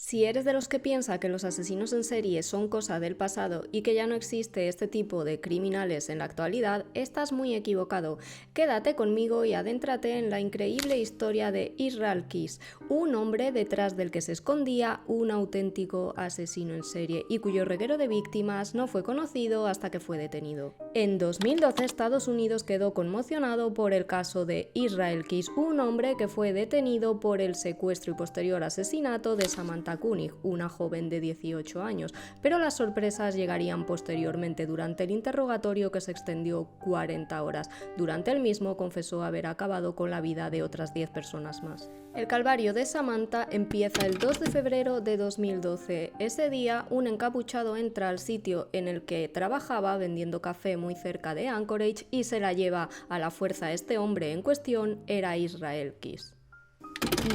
Si eres de los que piensa que los asesinos en serie son cosa del pasado y que ya no existe este tipo de criminales en la actualidad, estás muy equivocado. Quédate conmigo y adéntrate en la increíble historia de Israel Keyes, un hombre detrás del que se escondía un auténtico asesino en serie y cuyo reguero de víctimas no fue conocido hasta que fue detenido. En 2012 Estados Unidos quedó conmocionado por el caso de Israel Keyes, un hombre que fue detenido por el secuestro y posterior asesinato de Samantha Koenig, una joven de 18 años, pero las sorpresas llegarían posteriormente durante el interrogatorio que se extendió 40 horas. Durante el mismo confesó haber acabado con la vida de otras 10 personas más. El calvario de Samantha empieza el 2 de febrero de 2012. Ese día, un encapuchado entra al sitio en el que trabajaba vendiendo café muy cerca de Anchorage y se la lleva a la fuerza. Este hombre en cuestión era Israel Keyes.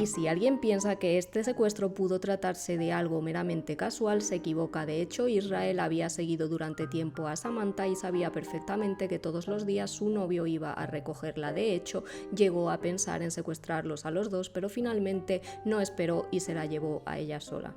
Y si alguien piensa que este secuestro pudo tratarse de algo meramente casual, se equivoca. De hecho, Israel había seguido durante tiempo a Samantha y sabía perfectamente que todos los días su novio iba a recogerla. De hecho, llegó a pensar en secuestrarlos a los dos, pero finalmente no esperó y se la llevó a ella sola.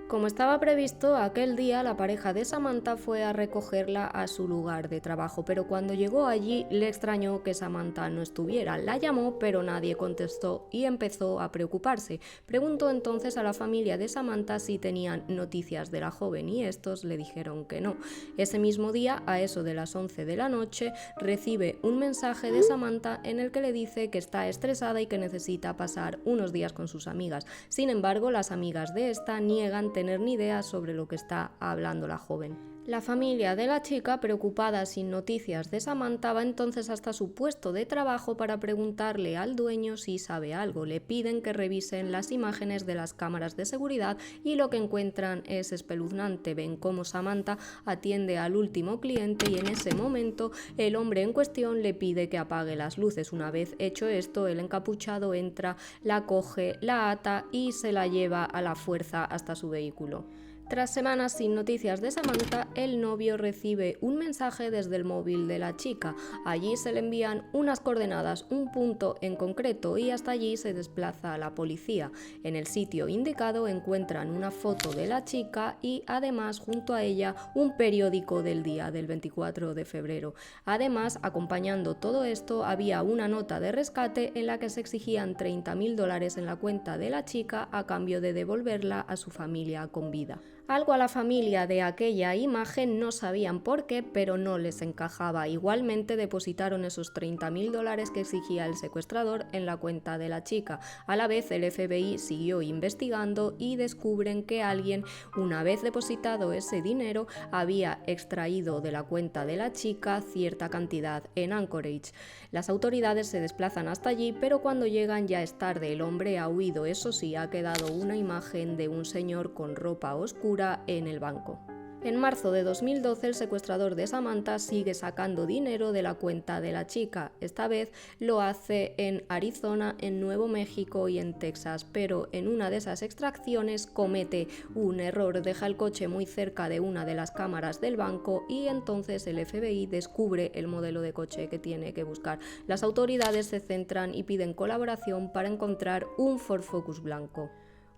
Como estaba previsto, aquel día la pareja de Samantha fue a recogerla a su lugar de trabajo, pero cuando llegó allí le extrañó que Samantha no estuviera. La llamó, pero nadie contestó y empezó a preocuparse. Preguntó entonces a la familia de Samantha si tenían noticias de la joven y estos le dijeron que no. Ese mismo día, a eso de las 11 de la noche, recibe un mensaje de Samantha en el que le dice que está estresada y que necesita pasar unos días con sus amigas. Sin embargo, las amigas de esta niegan tener ni idea sobre lo que está hablando la joven. La familia de la chica, preocupada sin noticias de Samantha, va entonces hasta su puesto de trabajo para preguntarle al dueño si sabe algo. Le piden que revisen las imágenes de las cámaras de seguridad y lo que encuentran es espeluznante. Ven cómo Samantha atiende al último cliente y en ese momento el hombre en cuestión le pide que apague las luces. Una vez hecho esto, el encapuchado entra, la coge, la ata y se la lleva a la fuerza hasta su vehículo. Tras semanas sin noticias de Samantha, el novio recibe un mensaje desde el móvil de la chica. Allí se le envían unas coordenadas, un punto en concreto, y hasta allí se desplaza la policía. En el sitio indicado encuentran una foto de la chica y además junto a ella un periódico del día del 24 de febrero. Además, acompañando todo esto, había una nota de rescate en la que se exigían $30,000 en la cuenta de la chica a cambio de devolverla a su familia con vida. Algo a la familia de aquella imagen no sabían por qué, pero no les encajaba. Igualmente depositaron esos $30,000 que exigía el secuestrador en la cuenta de la chica. A la vez el FBI siguió investigando y descubren que alguien, una vez depositado ese dinero, había extraído de la cuenta de la chica cierta cantidad en Anchorage. Las autoridades se desplazan hasta allí, pero cuando llegan ya es tarde. El hombre ha huido, eso sí, ha quedado una imagen de un señor con ropa oscura en el banco. En marzo de 2012, el secuestrador de Samantha sigue sacando dinero de la cuenta de la chica. Esta vez lo hace en Arizona, en Nuevo México y en Texas, pero en una de esas extracciones comete un error, deja el coche muy cerca de una de las cámaras del banco y entonces el FBI descubre el modelo de coche que tiene que buscar. Las autoridades se centran y piden colaboración para encontrar un Ford Focus blanco.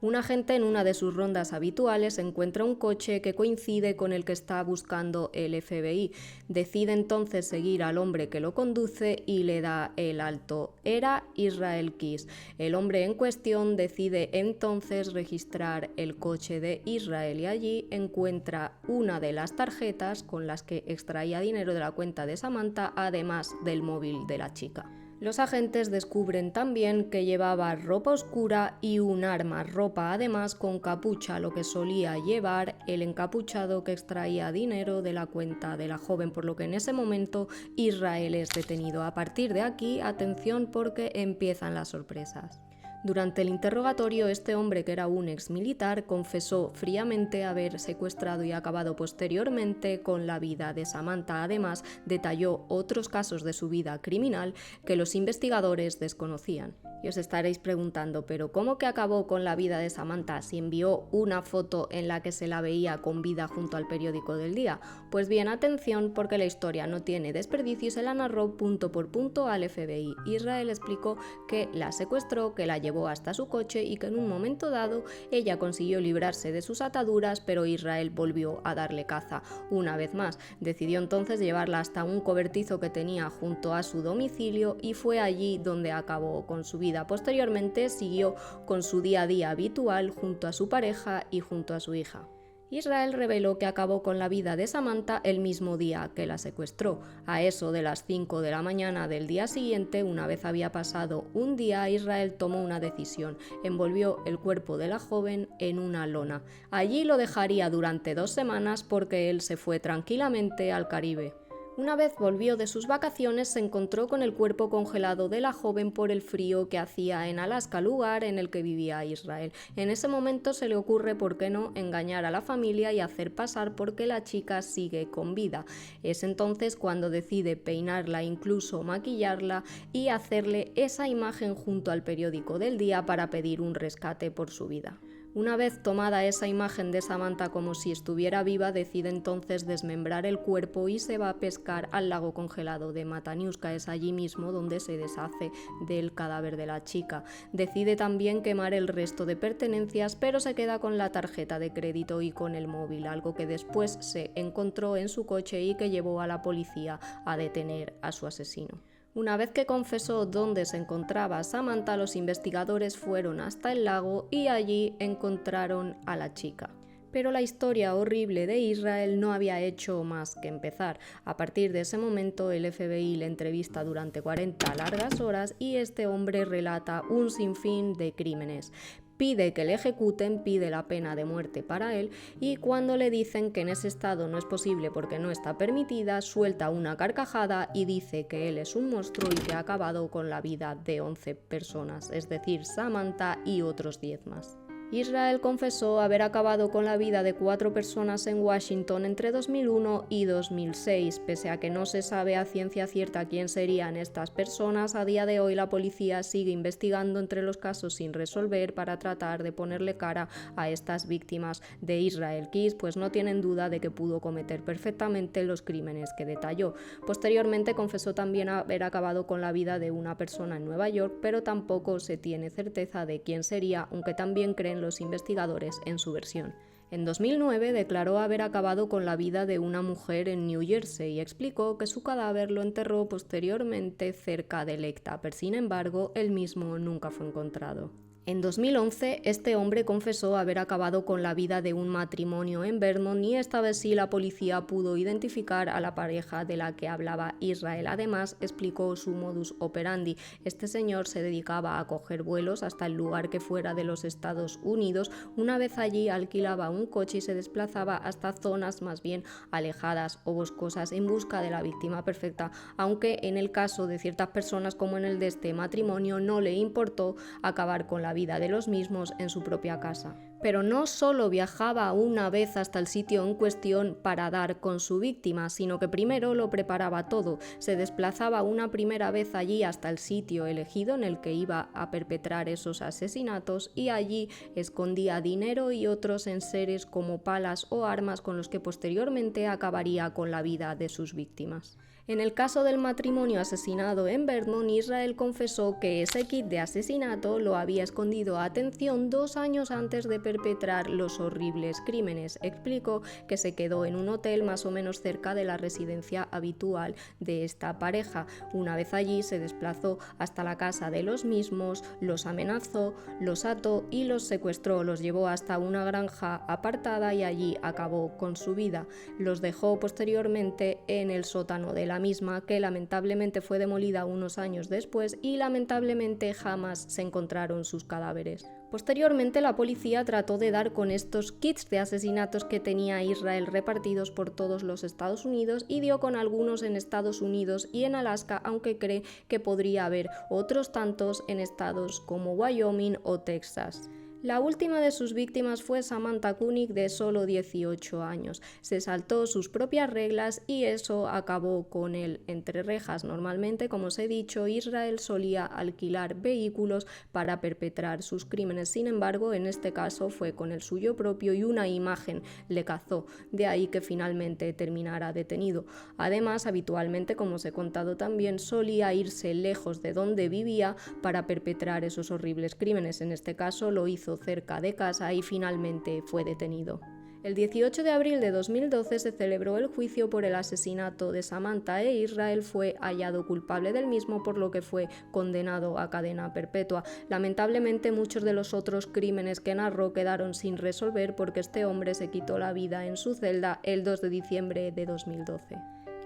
Un agente en una de sus rondas habituales encuentra un coche que coincide con el que está buscando el FBI. Decide entonces seguir al hombre que lo conduce y le da el alto. Era Israel Keyes. El hombre en cuestión decide entonces registrar el coche de Israel y allí encuentra una de las tarjetas con las que extraía dinero de la cuenta de Samantha, además del móvil de la chica. Los agentes descubren también que llevaba ropa oscura y un arma, ropa además con capucha, lo que solía llevar el encapuchado que extraía dinero de la cuenta de la joven, por lo que en ese momento Israel es detenido. A partir de aquí, atención porque empiezan las sorpresas. Durante el interrogatorio, este hombre, que era un exmilitar, confesó fríamente haber secuestrado y acabado posteriormente con la vida de Samantha. Además, detalló otros casos de su vida criminal que los investigadores desconocían. Y os estaréis preguntando, ¿pero cómo que acabó con la vida de Samantha si envió una foto en la que se la veía con vida junto al periódico del día? Pues bien, atención, porque la historia no tiene desperdicio y se la narró punto por punto al FBI. Israel explicó que la secuestró, que la llevó hasta su coche y que en un momento dado ella consiguió librarse de sus ataduras, pero Israel volvió a darle caza. Una vez más, decidió entonces llevarla hasta un cobertizo que tenía junto a su domicilio y fue allí donde acabó con su vida. Posteriormente siguió con su día a día habitual junto a su pareja y junto a su hija. Israel reveló que acabó con la vida de Samantha el mismo día que la secuestró. A eso de las 5 de la mañana del día siguiente, una vez había pasado un día, Israel tomó una decisión. Envolvió el cuerpo de la joven en una lona. Allí lo dejaría durante 2 semanas porque él se fue tranquilamente al Caribe. Una vez volvió de sus vacaciones, se encontró con el cuerpo congelado de la joven por el frío que hacía en Alaska, lugar en el que vivía Israel. En ese momento se le ocurre, ¿por qué no?, engañar a la familia y hacer pasar porque la chica sigue con vida. Es entonces cuando decide peinarla, incluso maquillarla y hacerle esa imagen junto al periódico del día para pedir un rescate por su vida. Una vez tomada esa imagen de Samantha como si estuviera viva, decide entonces desmembrar el cuerpo y se va a pescar al lago congelado de Matanuska. Es allí mismo donde se deshace del cadáver de la chica. Decide también quemar el resto de pertenencias, pero se queda con la tarjeta de crédito y con el móvil, algo que después se encontró en su coche y que llevó a la policía a detener a su asesino. Una vez que confesó dónde se encontraba Samantha, los investigadores fueron hasta el lago y allí encontraron a la chica. Pero la historia horrible de Israel no había hecho más que empezar. A partir de ese momento, el FBI le entrevista durante 40 largas horas y este hombre relata un sinfín de crímenes. Pide que le ejecuten, pide la pena de muerte para él y cuando le dicen que en ese estado no es posible porque no está permitida, suelta una carcajada y dice que él es un monstruo y que ha acabado con la vida de 11 personas, es decir, Samantha y otros 10 más. Israel confesó haber acabado con la vida de 4 personas en Washington entre 2001 y 2006. Pese a que no se sabe a ciencia cierta quién serían estas personas, a día de hoy la policía sigue investigando entre los casos sin resolver para tratar de ponerle cara a estas víctimas de Israel Keys, pues no tienen duda de que pudo cometer perfectamente los crímenes que detalló. Posteriormente confesó también haber acabado con la vida de una persona en Nueva York, pero tampoco se tiene certeza de quién sería, aunque también creen los investigadores en su versión. En 2009 declaró haber acabado con la vida de una mujer en New Jersey y explicó que su cadáver lo enterró posteriormente cerca de Lake Tapper. Sin embargo, él mismo nunca fue encontrado. En 2011, este hombre confesó haber acabado con la vida de un matrimonio en Vermont y esta vez sí la policía pudo identificar a la pareja de la que hablaba Israel. Además, explicó su modus operandi. Este señor se dedicaba a coger vuelos hasta el lugar que fuera de los Estados Unidos. Una vez allí alquilaba un coche y se desplazaba hasta zonas más bien alejadas o boscosas en busca de la víctima perfecta, aunque en el caso de ciertas personas como en el de este matrimonio no le importó acabar con la vida de los mismos en su propia casa. Pero no solo viajaba una vez hasta el sitio en cuestión para dar con su víctima, sino que primero lo preparaba todo. Se desplazaba una primera vez allí hasta el sitio elegido en el que iba a perpetrar esos asesinatos y allí escondía dinero y otros enseres como palas o armas con los que posteriormente acabaría con la vida de sus víctimas. En el caso del matrimonio asesinado en Vermont, Israel confesó que ese kit de asesinato lo había escondido, atención, 2 años antes de perpetrar los horribles crímenes. Explicó que se quedó en un hotel más o menos cerca de la residencia habitual de esta pareja. Una vez allí se desplazó hasta la casa de los mismos, los amenazó, los ató y los secuestró. Los llevó hasta una granja apartada y allí acabó con su vida. Los dejó posteriormente en el sótano de la misma, que lamentablemente fue demolida unos años después y lamentablemente jamás se encontraron sus cadáveres. Posteriormente la policía trató de dar con estos kits de asesinatos que tenía Israel repartidos por todos los Estados Unidos y dio con algunos en Estados Unidos y en Alaska, aunque cree que podría haber otros tantos en estados como Wyoming o Texas. La última de sus víctimas fue Samantha Koenig, de solo 18 años. Se saltó sus propias reglas y eso acabó con él entre rejas. Normalmente, como os he dicho, Israel solía alquilar vehículos para perpetrar sus crímenes. Sin embargo, en este caso fue con el suyo propio y una imagen le cazó. De ahí que finalmente terminara detenido. Además, habitualmente, como os he contado también, solía irse lejos de donde vivía para perpetrar esos horribles crímenes. En este caso lo hizo cerca de casa y finalmente fue detenido. El 18 de abril de 2012 se celebró el juicio por el asesinato de Samantha e Israel fue hallado culpable del mismo, por lo que fue condenado a cadena perpetua. Lamentablemente, muchos de los otros crímenes que narró quedaron sin resolver porque este hombre se quitó la vida en su celda el 2 de diciembre de 2012.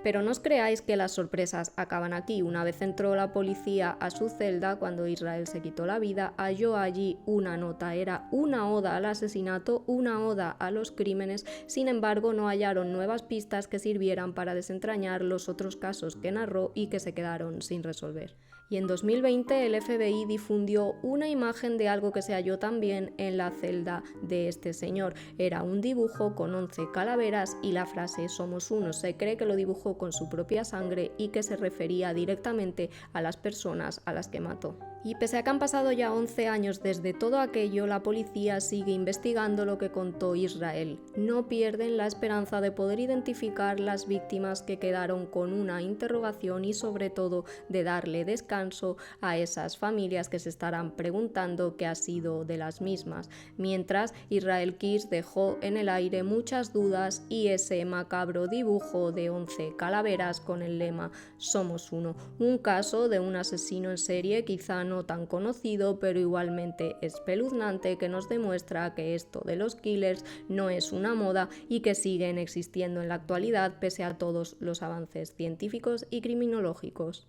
Pero no os creáis que las sorpresas acaban aquí. Una vez entró la policía a su celda, cuando Israel se quitó la vida, halló allí una nota. Era una oda al asesinato, una oda a los crímenes. Sin embargo, no hallaron nuevas pistas que sirvieran para desentrañar los otros casos que narró y que se quedaron sin resolver. Y en 2020 el FBI difundió una imagen de algo que se halló también en la celda de este señor. Era un dibujo con 11 calaveras y la frase "somos uno". Se cree que lo dibujó con su propia sangre y que se refería directamente a las personas a las que mató. Y pese a que han pasado ya 11 años desde todo aquello, la policía sigue investigando lo que contó Israel. No pierden la esperanza de poder identificar las víctimas que quedaron con una interrogación y sobre todo de darle descanso a esas familias que se estarán preguntando qué ha sido de las mismas. Mientras, Israel Kish dejó en el aire muchas dudas y ese macabro dibujo de 11 calaveras con el lema "somos uno". Un caso de un asesino en serie quizá no tan conocido, pero igualmente espeluznante, que nos demuestra que esto de los killers no es una moda y que siguen existiendo en la actualidad pese a todos los avances científicos y criminológicos.